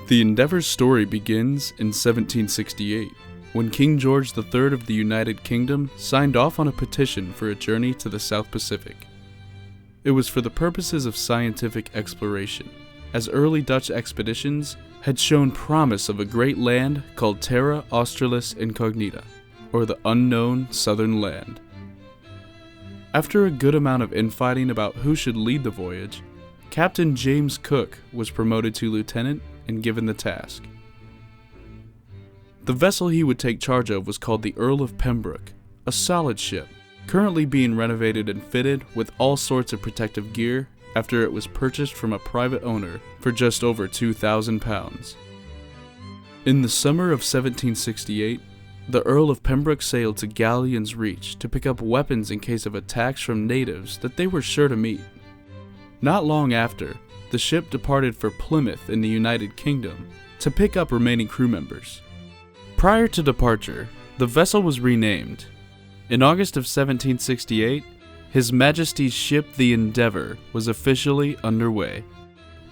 The Endeavor's story begins in 1768, when King George III of the United Kingdom signed off on a petition for a journey to the South Pacific. It was for the purposes of scientific exploration, as early Dutch expeditions had shown promise of a great land called Terra Australis Incognita, or the Unknown Southern Land. After a good amount of infighting about who should lead the voyage, Captain James Cook was promoted to lieutenant and given the task. The vessel he would take charge of was called the Earl of Pembroke, a solid ship, currently being renovated and fitted with all sorts of protective gear after it was purchased from a private owner for just over £2,000. In the summer of 1768, the Earl of Pembroke sailed to Galleon's Reach to pick up weapons in case of attacks from natives that they were sure to meet. Not long after, the ship departed for Plymouth in the United Kingdom to pick up remaining crew members. Prior to departure, the vessel was renamed. In August of 1768, His Majesty's ship the Endeavor was officially underway.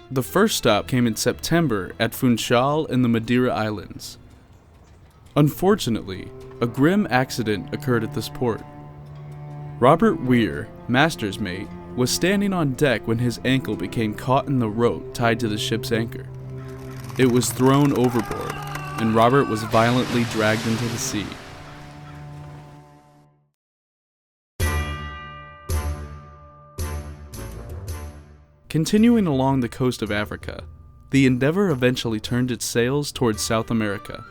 The first stop came in September at Funchal in the Madeira Islands. Unfortunately, a grim accident occurred at this port. Robert Weir, master's mate, was standing on deck when his ankle became caught in the rope tied to the ship's anchor. It was thrown overboard, and Robert was violently dragged into the sea. Continuing along the coast of Africa, the Endeavor eventually turned its sails towards South America.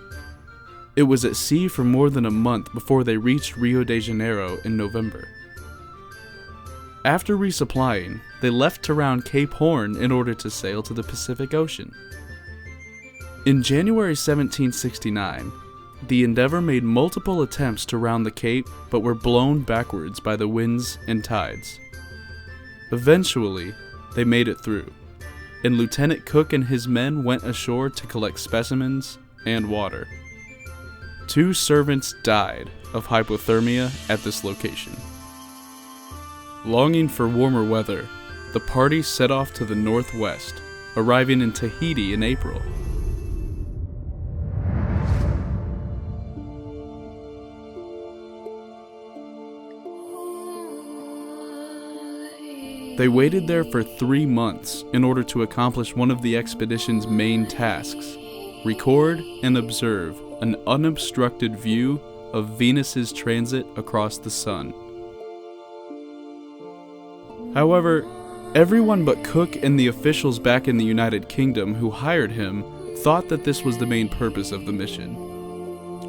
It was at sea for more than a month before they reached Rio de Janeiro in November. After resupplying, they left to round Cape Horn in order to sail to the Pacific Ocean. In January 1769, the Endeavor made multiple attempts to round the Cape but were blown backwards by the winds and tides. Eventually, they made it through, and Lieutenant Cook and his men went ashore to collect specimens and water. 2 servants died of hypothermia at this location. Longing for warmer weather, the party set off to the northwest, arriving in Tahiti in April. They waited there for 3 months in order to accomplish one of the expedition's main tasks: record and observe an unobstructed view of Venus's transit across the sun. However, everyone but Cook and the officials back in the United Kingdom who hired him thought that this was the main purpose of the mission.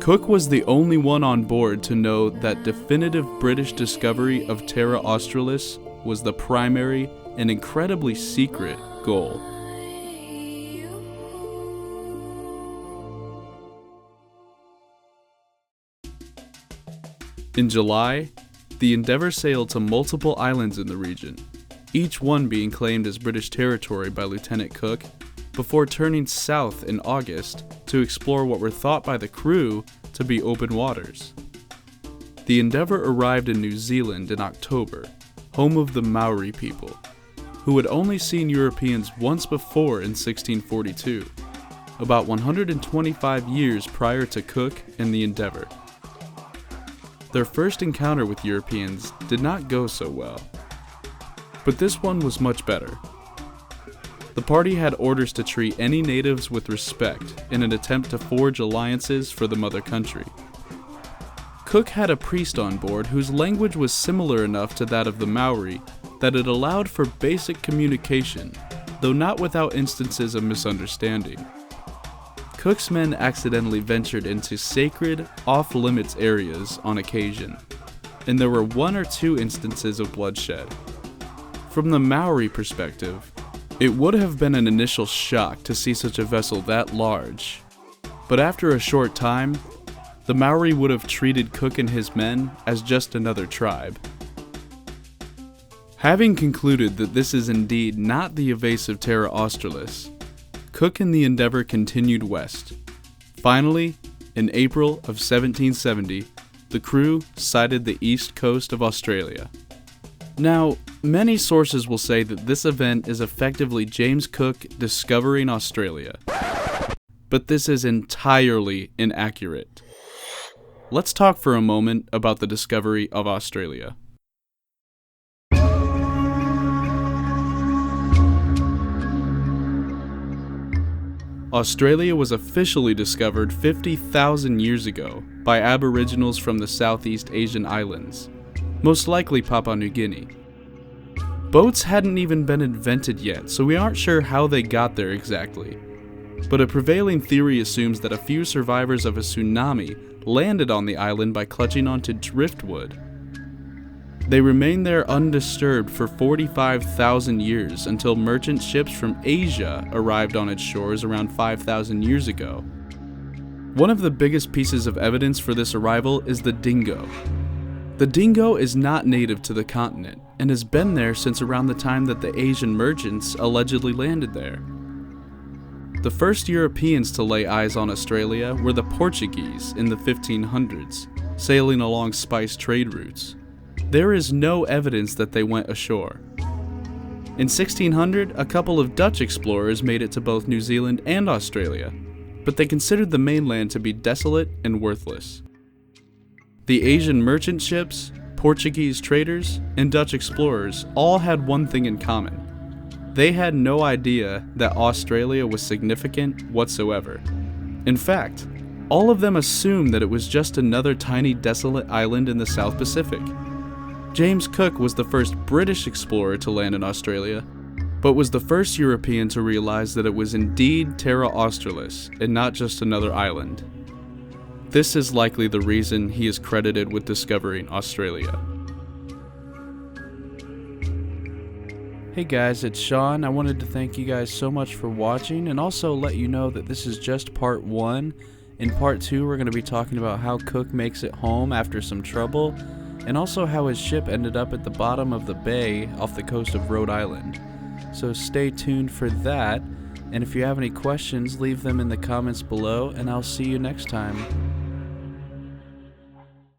Cook was the only one on board to know that definitive British discovery of Terra Australis was the primary and incredibly secret goal. In July, the Endeavor sailed to multiple islands in the region, each one being claimed as British territory by Lieutenant Cook, before turning south in August to explore what were thought by the crew to be open waters. The Endeavor arrived in New Zealand in October, home of the Maori people, who had only seen Europeans once before in 1642, about 125 years prior to Cook and the Endeavor. Their first encounter with Europeans did not go so well, but this one was much better. The party had orders to treat any natives with respect in an attempt to forge alliances for the mother country. Cook had a priest on board whose language was similar enough to that of the Maori that it allowed for basic communication, though not without instances of misunderstanding. Cook's men accidentally ventured into sacred, off-limits areas on occasion. and there were 1 or 2 instances of bloodshed. From the Maori perspective, it would have been an initial shock to see such a vessel that large, but after a short time, the Maori would have treated Cook and his men as just another tribe. Having concluded that this is indeed not the evasive Terra Australis, Cook and the Endeavor continued west. Finally, in April of 1770, the crew sighted the east coast of Australia. Now, many sources will say that this event is effectively James Cook discovering Australia, but this is entirely inaccurate. Let's talk for a moment about the discovery of Australia. Australia was officially discovered 50,000 years ago by Aboriginals from the Southeast Asian islands, most likely Papua New Guinea. Boats hadn't even been invented yet, so we aren't sure how they got there exactly. But a prevailing theory assumes that a few survivors of a tsunami landed on the island by clutching onto driftwood. They remained there undisturbed for 45,000 years until merchant ships from Asia arrived on its shores around 5,000 years ago. One of the biggest pieces of evidence for this arrival is the dingo. The dingo is not native to the continent and has been there since around the time that the Asian merchants allegedly landed there. The first Europeans to lay eyes on Australia were the Portuguese in the 1500s, sailing along spice trade routes. There is no evidence that they went ashore. In 1600, a couple of Dutch explorers made it to both New Zealand and Australia, but they considered the mainland to be desolate and worthless. The Asian merchant ships, Portuguese traders, and Dutch explorers all had one thing in common. They had no idea that Australia was significant whatsoever. In fact, all of them assumed that it was just another tiny desolate island in the South Pacific. James Cook was the first British explorer to land in Australia, but was the first European to realize that it was indeed Terra Australis and not just another island. This is likely the reason he is credited with discovering Australia. Hey guys, it's Sean. I wanted to thank you guys so much for watching and also let you know that this is just part 1. In part 2, we're going to be talking about how Cook makes it home after some trouble, and also how his ship ended up at the bottom of the bay off the coast of Rhode Island. So stay tuned for that, and if you have any questions, leave them in the comments below, and I'll see you next time.